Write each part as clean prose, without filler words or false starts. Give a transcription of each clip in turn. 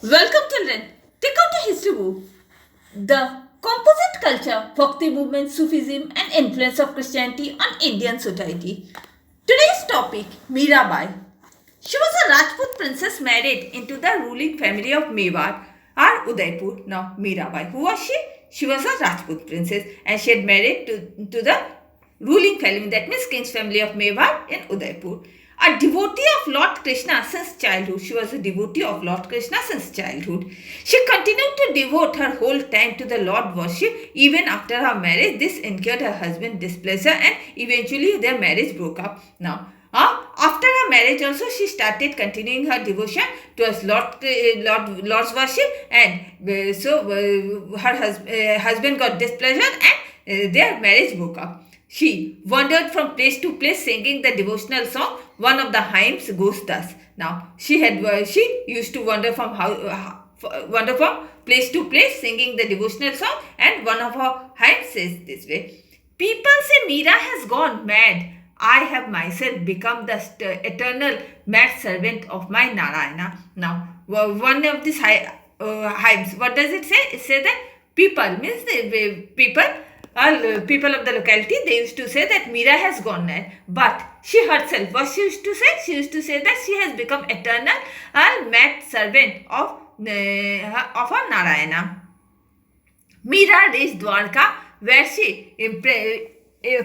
Welcome children. Take out a history book. The composite culture, Bhakti movement, Sufism and influence of Christianity on Indian society. Today's topic, Mirabai. She was a Rajput princess married into the ruling family of Mewar or Udaipur. Now Mirabai. Who was she? She was a Rajput princess and she had married to the ruling family, that means king's family of Mewar in Udaipur. A devotee of Lord Krishna since childhood. She was a devotee of Lord Krishna since childhood. She continued to devote her whole time to the Lord worship even after her marriage. This incurred her husband's displeasure and eventually their marriage broke up. Now, after her marriage also she started continuing her devotion towards Lord's worship, and her husband got displeasure and their marriage broke up. She wandered from place to place singing the devotional song. One of the hymns goes thus. Now she used to wander from place to place singing the devotional song, and one of her hymns says this way: "People say Meera has gone mad. I have myself become the eternal mad servant of my Narayana." Now one of these hymns, what does it say? It says that people means the people. People of the locality, they used to say that Meera has gone mad, but she herself, what she used to say? She used to say that she has become eternal mad servant of her Narayana. Meera reached Dwarka, where she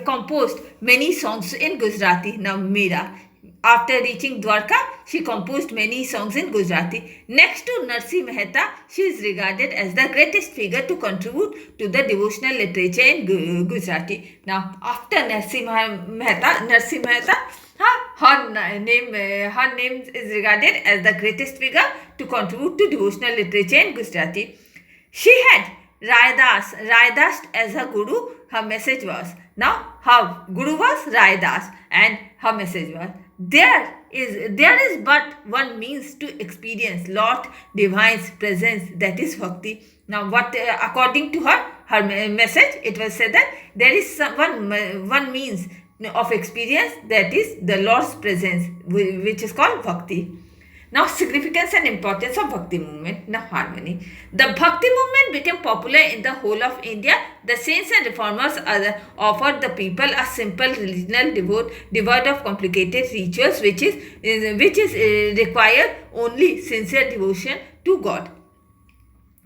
composed many songs in Gujarati. Now Meera, after reaching Dwarka, she composed many songs in Gujarati. Next to Narsi Mehta, she is regarded as the greatest figure to contribute to the devotional literature in Gujarati. Now, after Narsi Mehta, her name is regarded as the greatest figure to contribute to devotional literature in Gujarati. She had Raidas as her guru. Her message was, now her guru was Raidas and her message was, there is but one means to experience Lord Divine's presence, that is Bhakti. Now what according to her message, it was said that there is one means of experience, that is the Lord's presence, which is called Bhakti. Now, significance and importance of Bhakti movement. Now, harmony. The Bhakti movement became popular in the whole of India. The saints and reformers offered the people a simple religion devoid of complicated rituals, which is required only sincere devotion to God.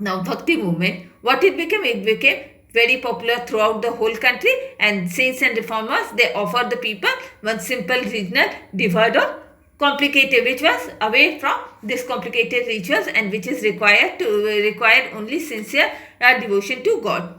Now, Bhakti movement, what it became? It became very popular throughout the whole country, and saints and reformers, they offered the people one simple religion devoid of complicated, which was away from this complicated rituals and which is required only sincere devotion to God.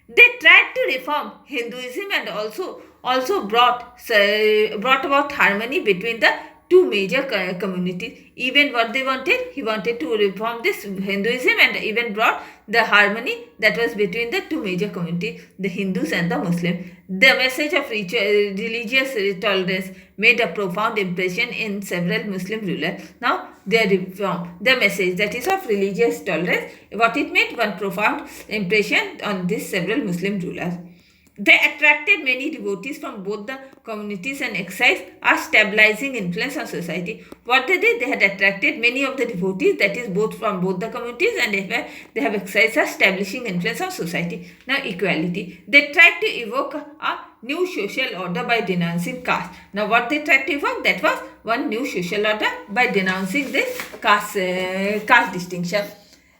They tried to reform Hinduism and also brought about harmony between the two major communities. Even what they wanted, he wanted to reform this Hinduism and even brought the harmony that was between the two major communities, the Hindus and the Muslims. The message of religious tolerance made a profound impression in several Muslim rulers. Now, their reform, the message that is of religious tolerance, what it made one profound impression on these several Muslim rulers. They attracted many devotees from both the communities and exercised a stabilizing influence on society. What they did, they had attracted many of the devotees, that is both from both the communities, and they have exercised a establishing influence on society. Now, equality. They tried to evoke a new social order by denouncing caste. Now, what they tried to evoke, that was one new social order by denouncing this caste distinction.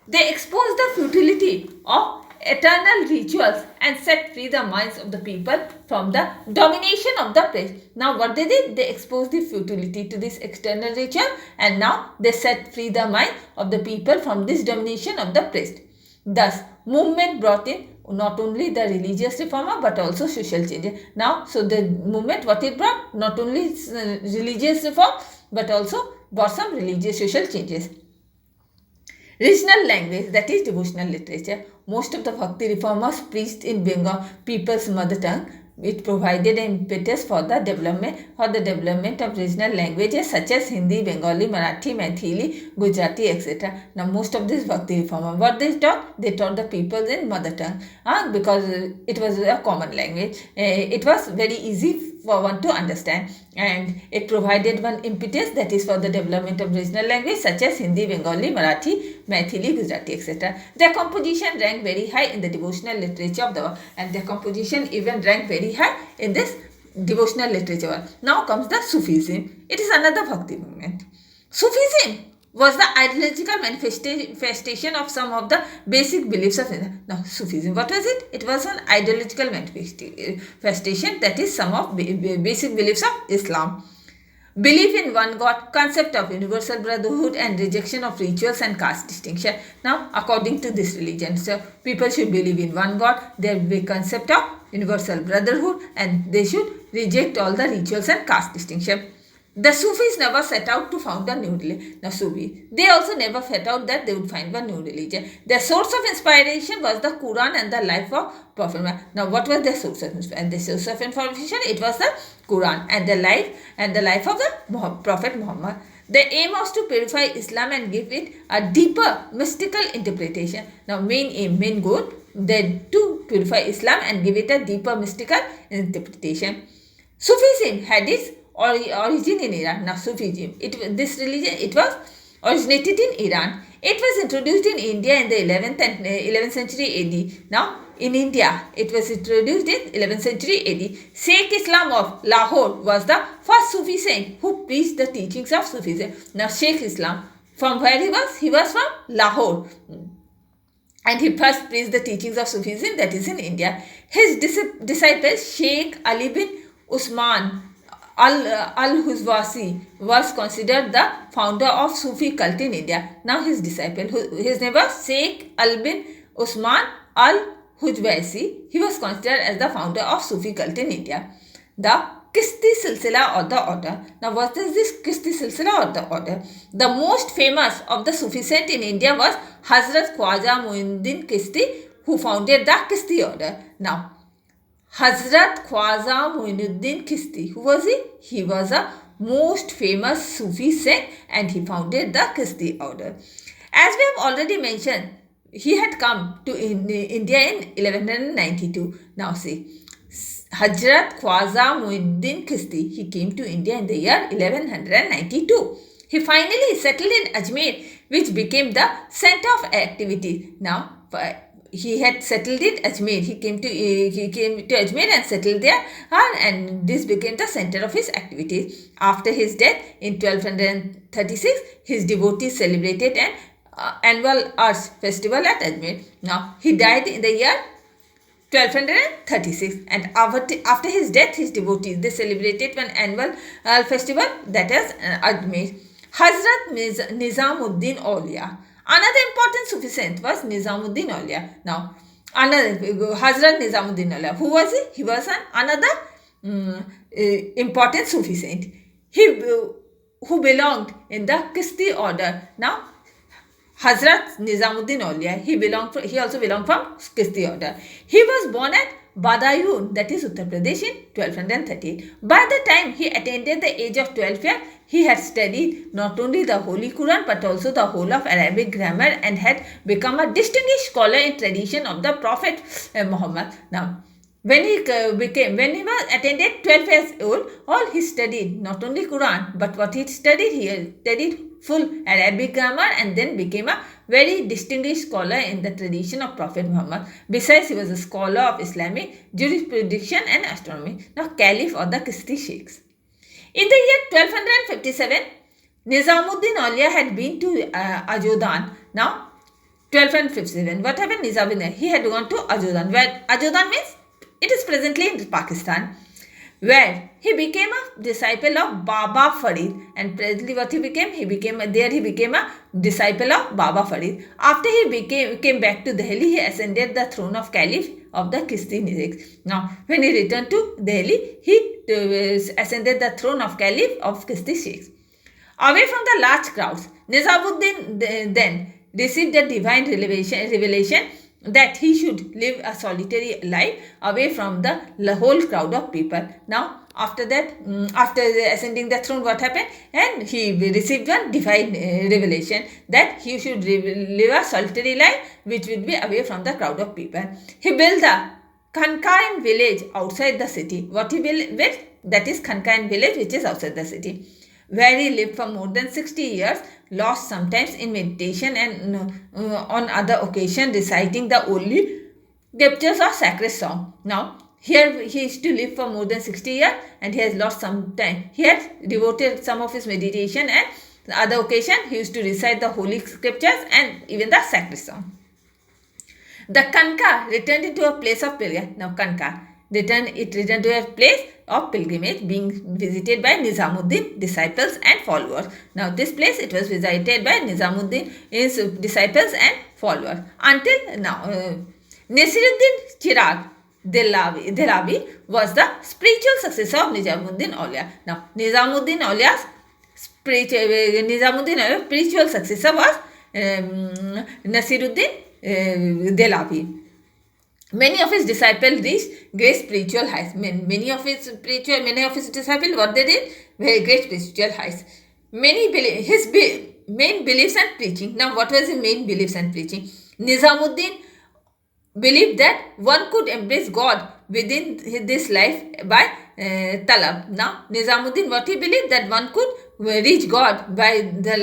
They exposed the futility of eternal rituals and set free the minds of the people from the domination of the priest. Now what they did, they exposed the futility to this external ritual, and now they set free the mind of the people from this domination of the priest. Thus, movement brought in not only the religious reformer but also social changes. Now, so the movement, what it brought, not only religious reform but also brought some religious social changes. Regional language, that is devotional literature. Most of the Bhakti reformers preached in Bengal, people's mother tongue. It provided an impetus for the development of regional languages such as Hindi, Bengali, Marathi, Maithili, Gujarati, etc. Now, most of these Bhakti reformers, what they taught? They taught the people in mother tongue because it was a common language. It was very easy for one to understand, and it provided one impetus, that is for the development of regional language such as Hindi, Bengali, Marathi, Maithili, Gujarati, etc. Their composition ranked very high in the devotional literature of the world, and their composition even ranked very high in this devotional literature. Now comes the Sufism. It is another Bhakti movement. Sufism was the ideological manifestation of some of the basic beliefs of Islam. Now, Sufism, what was it? It was an ideological manifestation, that is some of basic beliefs of Islam. Belief in one God, concept of universal brotherhood, and rejection of rituals and caste distinction. Now, according to this religion, so people should believe in one God, there will be concept of universal brotherhood, and they should reject all the rituals and caste distinction. The Sufis never set out to found a new religion. Now, Sufis, they also never set out that they would find a new religion. Their source of inspiration was the Quran and the life of Prophet Muhammad. Now, what was their source of inspiration? The source of information, it was the Quran and the life of the Prophet Muhammad. The aim was to purify Islam and give it a deeper mystical interpretation. Now, main goal, then to purify Islam and give it a deeper mystical interpretation. Sufism had its origin in Iran. Now, Sufism, this religion, it was originated in Iran. It was introduced in India in the 11th century AD. Now, in India, it was introduced in 11th century AD. Sheikh Islam of Lahore was the first Sufi saint who preached the teachings of Sufism. Now, Sheikh Islam, from where he was? He was from Lahore. And he first preached the teachings of Sufism, that is in India. His disciple, Sheikh Ali bin Usman Al-Huzwasi, was considered the founder of Sufi cult in India. Now his disciple, his name was Sheikh Ali bin Usman Al-Huzwasi, he was considered as the founder of Sufi cult in India. The Kishti Silsila, or the order. Now what is this Kishti Silsila, or the order? The most famous of the Sufi saint in India was Hazrat Khwaja Muinuddin Kishti, who founded the Kishti order. Now, Hazrat Khwaja Muinuddin Kishti, who was he? He was a most famous Sufi saint, and he founded the Kishti order. As we have already mentioned, he had come to India in 1192. Now see, Hazrat Khwaja Muinuddin Kishti, he came to India in the year 1192. He finally settled in Ajmer, which became the center of activity. Now, he had settled in Ajmer. He came to Ajmer and settled there, and this became the center of his activities. After his death in 1236, his devotees celebrated an annual arts festival at Ajmer. Now, he died in the year 1236, and after his death, his devotees, they celebrated one annual festival, that is Ajmer. Hazrat Nizamuddin Aulia. Another important Sufi saint was Nizamuddin Aulia. Now, another Hazrat Nizamuddin Aulia. Who was he? He was another important Sufi saint. Who belonged in the Kishti order. Now, Hazrat Nizamuddin Aulia, he also belonged from Kishti order. He was born at Badayun, that is Uttar Pradesh, in 1238. By the time he attained the age of 12 years, he had studied not only the Holy Quran but also the whole of Arabic grammar, and had become a distinguished scholar in tradition of the Prophet Muhammad. Now, when he was attained 12 years old, all he studied not only Quran, but what he studied full Arabic grammar, and then became a very distinguished scholar in the tradition of Prophet Muhammad. Besides, he was a scholar of Islamic jurisprudence and astronomy. Now, Caliph or the Kishti Sheikhs. In the year 1257, Nizamuddin Aulia had been to Ajodan. Now, 1257, what happened? Nizamuddin, he had gone to Ajodan. Where Ajodan means? It is presently in Pakistan, where he became a disciple of Baba Farid, and presently what he became a disciple of Baba Farid. After he came back to Delhi, he ascended the throne of Caliph of the Kishti Sheikhs. Now, when he returned to Delhi, he ascended the throne of Caliph of Kishti Sheikhs. Away from the large crowds, Nizamuddin then received the divine revelation that he should live a solitary life away from the whole crowd of people. Now, after that, after ascending the throne, what happened? And he received one divine revelation that he should live a solitary life which would be away from the crowd of people. He built the Kankain village outside the city. What he built? that is Khankan village, which is outside the city, where he lived for more than 60 years, lost sometimes in meditation and on other occasions reciting the holy scriptures or sacred song. Now, here he used to live for more than 60 years and he has lost some time. He had devoted some of his meditation, and the other occasion he used to recite the holy scriptures and even the sacred song. The Kanka returned into a place of pilgrimage. Now Kanka returned to a place of pilgrimage, being visited by Nizamuddin disciples and followers. Now this place, it was visited by Nizamuddin, his disciples and followers. Until now, Nasiruddin Chirag Delabi was the spiritual successor of Nizamuddin Aulia. Now Nizamuddin Aulia's spiritual successor was Nasiruddin Delabi. Many of his disciples reached great spiritual heights. Many of his disciples, what they did? Very great spiritual heights. His main beliefs and preaching. Now, what was his main beliefs and preaching? Nizamuddin believed that one could embrace God within this life by talab. Now, Nizamuddin, what he believed, that one could reach God within the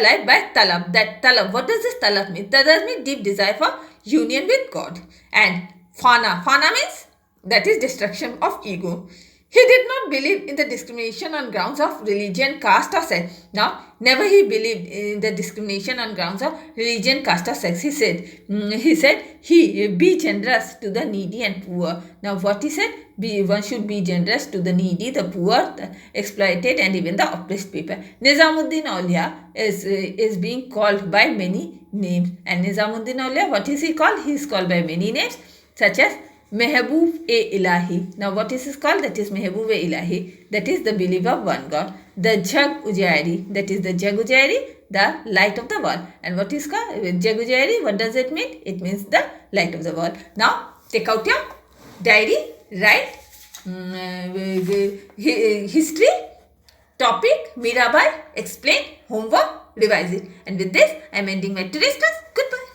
life by talab. That talab, what does this talab mean? Talab means deep desire for union with God. And fana means, that is destruction of ego. He did not believe in the discrimination on grounds of religion, caste or sex. Now, never he believed in the discrimination on grounds of religion, caste or sex. He said, be generous to the needy and poor. Now, what he said? One should be generous to the needy, the poor, the exploited and even the oppressed people. Nizamuddin Aulia is being called by many names. And Nizamuddin Aulia, what is he called? He is called by many names, such as Mehboob-e-Ilahi. Now what is this called? That is Mehboob-e-Ilahi. That is the believer of one God. The Jag-Ujayari. That is the Jag-Ujayari, the light of the world. And what is called Jag-Ujayari? What does it mean? It means the light of the world. Now take out your diary, write history, topic, Mirabai, explain, homework, revise it. And with this, I am ending my today's class. Goodbye.